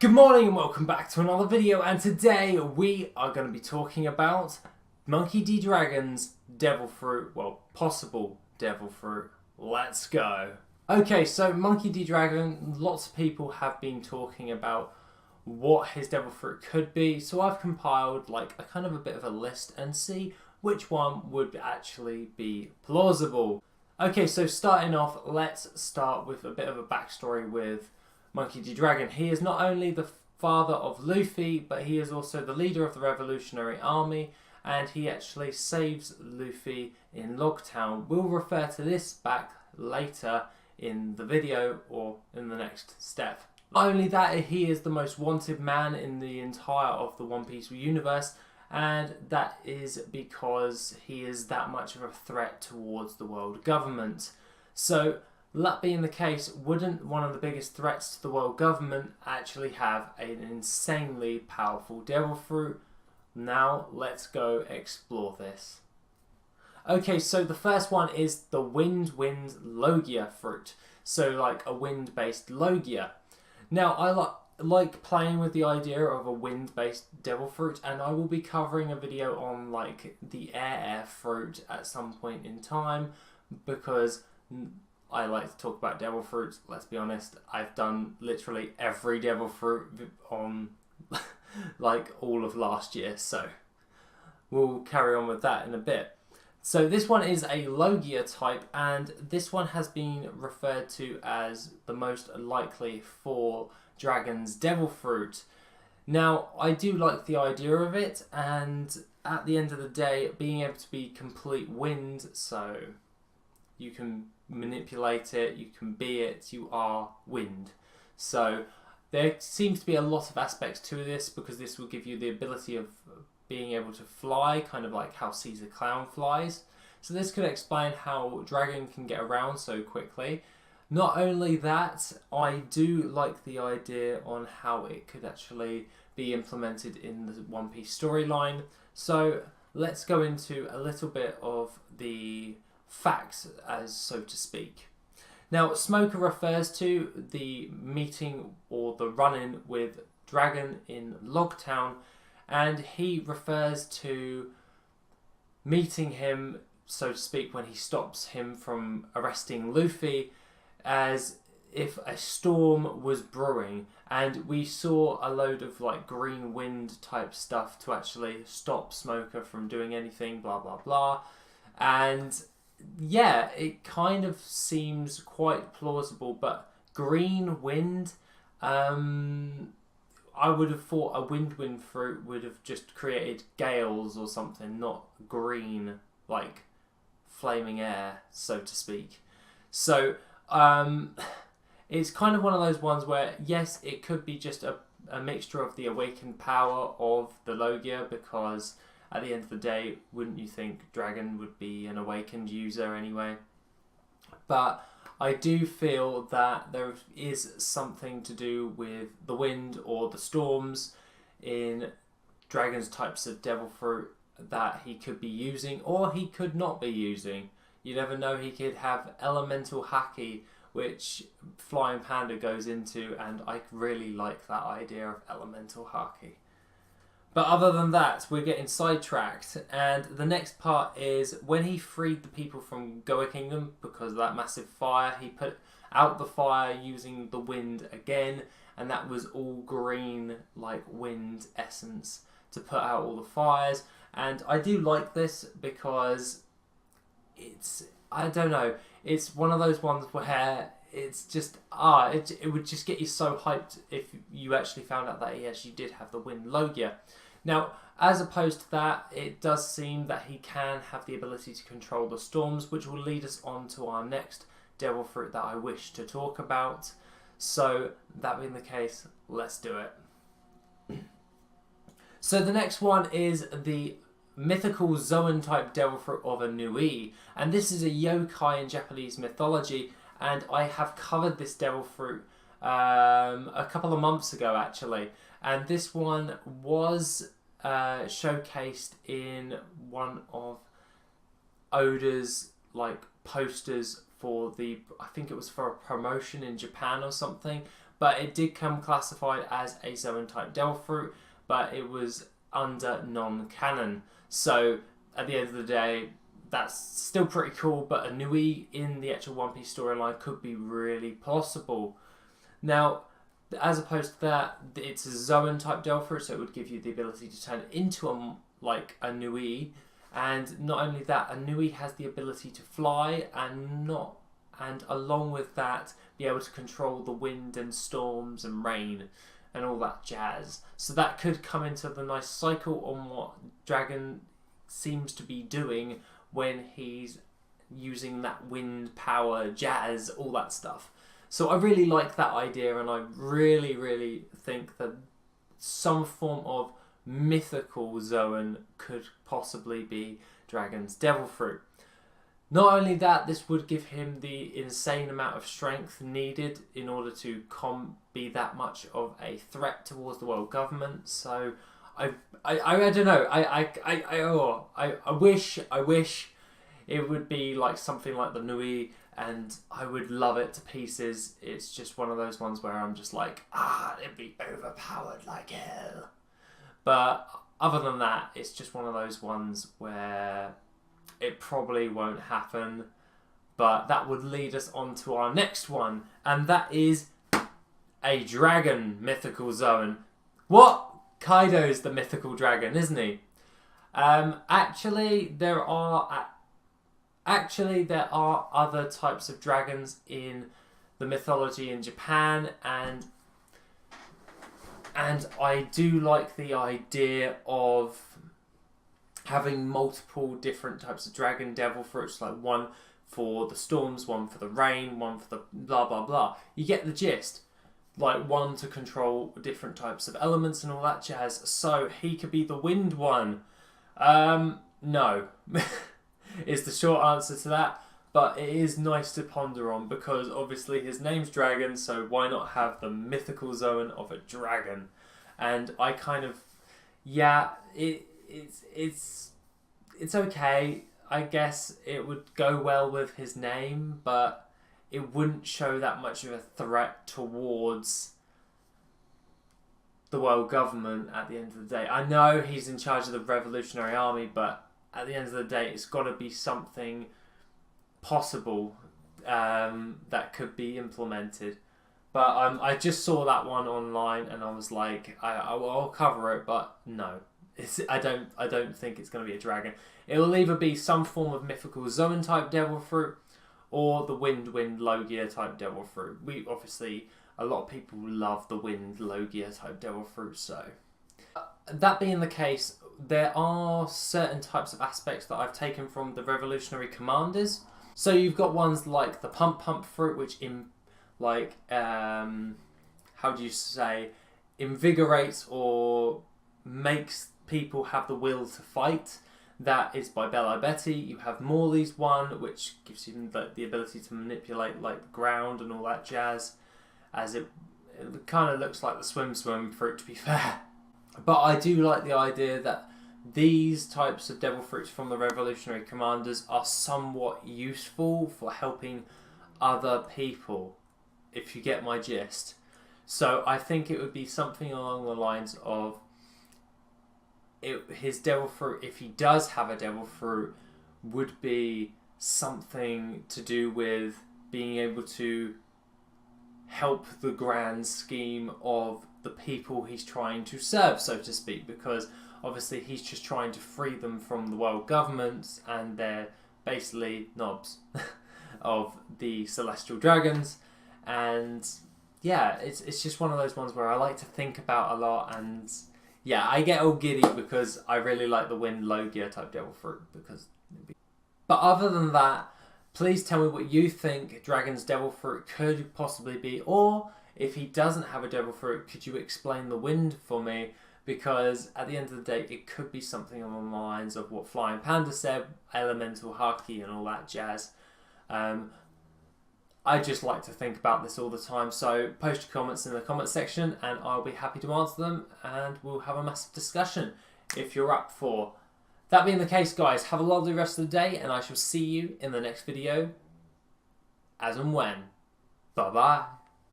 Good morning and welcome back to another video, and today we are going to be talking about Monkey D. Dragon's Devil Fruit, well, possible Devil Fruit. Let's go. Okay, so Monkey D. Dragon, lots of people have been talking about what his Devil Fruit could be, so I've compiled like a kind of a bit of a list and see which one would actually be plausible. Okay, so starting off, let's start with a bit of a backstory with Monkey D. Dragon. He is not only the father of Luffy, but he is also the leader of the Revolutionary Army, and he actually saves Luffy in Logtown. We'll refer to this back later in the video or in the next step. Not only that, he is the most wanted man in the entire of the One Piece universe, and that is because he is that much of a threat towards the world government. So, that being the case, wouldn't one of the biggest threats to the world government actually have an insanely powerful Devil Fruit? Now, let's go explore this. Okay, so the first one is the Wind Logia Fruit. So, like a wind-based Logia. Now, I like playing with the idea of a wind-based Devil Fruit, and I will be covering a video on like the air fruit at some point in time, because I like to talk about Devil Fruits. Let's be honest, I've done literally every Devil Fruit on like all of last year, so we'll carry on with that in a bit. So this one is a Logia type, and this one has been referred to as the most likely for Dragon's Devil Fruit. Now, I do like the idea of it, and at the end of the day, being able to be complete wind, so you can manipulate it, you can be it, you are wind. So there seems to be a lot of aspects to this, because this will give you the ability of being able to fly, kind of like how Caesar Clown flies. So this could explain how Dragon can get around so quickly. Not only that, I do like the idea on how it could actually be implemented in the One Piece storyline. So let's go into a little bit of the facts, as so to speak. Now, Smoker refers to the meeting or the run-in with Dragon in Logtown, and he refers to meeting him, so to speak, when he stops him from arresting Luffy, as if a storm was brewing, and we saw a load of like green wind type stuff to actually stop Smoker from doing anything, blah blah blah. And yeah, it kind of seems quite plausible, but green wind, I would have thought a wind fruit would have just created gales or something, not green, like flaming air, so to speak. So, it's kind of one of those ones where, yes, it could be just a mixture of the awakened power of the Logia, because at the end of the day, wouldn't you think Dragon would be an awakened user anyway? But I do feel that there is something to do with the wind or the storms in Dragon's types of Devil Fruit that he could be using, or he could not be using. You never know, he could have elemental haki, which Flying Panda goes into, and I really like that idea of elemental haki. But other than that, we're getting sidetracked, and the next part is when he freed the people from Goa Kingdom because of that massive fire. He put out the fire using the wind again, and that was all green, like wind essence, to put out all the fires. And I do like this because it's, I don't know, it's one of those ones where it's just, it would just get you so hyped if you actually found out that he actually did have the wind Logia. Now, as opposed to that, it does seem that he can have the ability to control the storms, which will lead us on to our next Devil Fruit that I wish to talk about. So, that being the case, let's do it. So the next one is the mythical Zoan type Devil Fruit of Anui, and this is a yokai in Japanese mythology, and I have covered this Devil Fruit a couple of months ago actually, and this one was showcased in one of Oda's like posters for the, I think it was for a promotion in Japan or something, but it did come classified as a Zoan type Devil Fruit, but it was under non-canon. So at the end of the day, that's still pretty cool, but a Nui in the actual One Piece storyline could be really possible. Now, as opposed to that, it's a Zoan type Devil Fruit, so it would give you the ability to turn it into a Nui. And not only that, a Nui has the ability to fly and along with that, be able to control the wind and storms and rain and all that jazz. So that could come into the nice cycle on what Dragon seems to be doing when he's using that wind power, jazz, all that stuff. So I really like that idea, and I really, really think that some form of mythical Zoan could possibly be Dragon's Devil Fruit. Not only that, this would give him the insane amount of strength needed in order to be that much of a threat towards the world government. So I don't know. I wish it would be like something like the Nui, and I would love it to pieces. It's just one of those ones where I'm just like, it'd be overpowered like hell. But other than that, it's just one of those ones where it probably won't happen. But that would lead us on to our next one, and that is a dragon mythical Zoan. What? Kaido's the mythical dragon, isn't he? Actually, there are other types of dragons in the mythology in Japan, and I do like the idea of having multiple different types of dragon devil fruits, like one for the storms, one for the rain, one for the blah blah blah. You get the gist. Like one to control different types of elements and all that jazz. So he could be the wind one. No. Is the short answer to that. But it is nice to ponder on, because obviously his name's Dragon, so why not have the mythical Zoan of a dragon? And I kind of, it's okay. I guess it would go well with his name, but it wouldn't show that much of a threat towards the world government at the end of the day. I know he's in charge of the Revolutionary Army, but at the end of the day, it's got to be something possible that could be implemented. But I just saw that one online, and I was like, I'll cover it, but no, I don't think it's going to be a dragon. It will either be some form of mythical Zoan type devil fruit, or the wind Logia type devil fruit. A lot of people love the wind Logia type devil fruit. So that being the case, there are certain types of aspects that I've taken from the Revolutionary Commanders. So you've got ones like the pump fruit, which invigorates or makes people have the will to fight. That is by Bella Betty. You have Morley's one, which gives you the ability to manipulate like the ground and all that jazz, as it kind of looks like the swim fruit, to be fair. But I do like the idea that these types of devil fruits from the Revolutionary Commanders are somewhat useful for helping other people, if you get my gist. So I think it would be something along the lines of his devil fruit, if he does have a devil fruit, would be something to do with being able to help the grand scheme of the people he's trying to serve, so to speak, because obviously he's just trying to free them from the world governments, and they're basically knobs of the celestial dragons. And yeah, it's just one of those ones where I like to think about a lot, and yeah, I get all giddy because I really like the wind Logia type devil fruit. But other than that, please tell me what you think Dragon's devil fruit could possibly be, or if he doesn't have a devil fruit, could you explain the wind for me? Because at the end of the day, it could be something along the lines of what Flying Panda said, elemental haki and all that jazz. I just like to think about this all the time, so post your comments in the comment section and I'll be happy to answer them, and we'll have a massive discussion if you're up for. That being the case, guys, have a lovely rest of the day, and I shall see you in the next video as and when. Bye bye.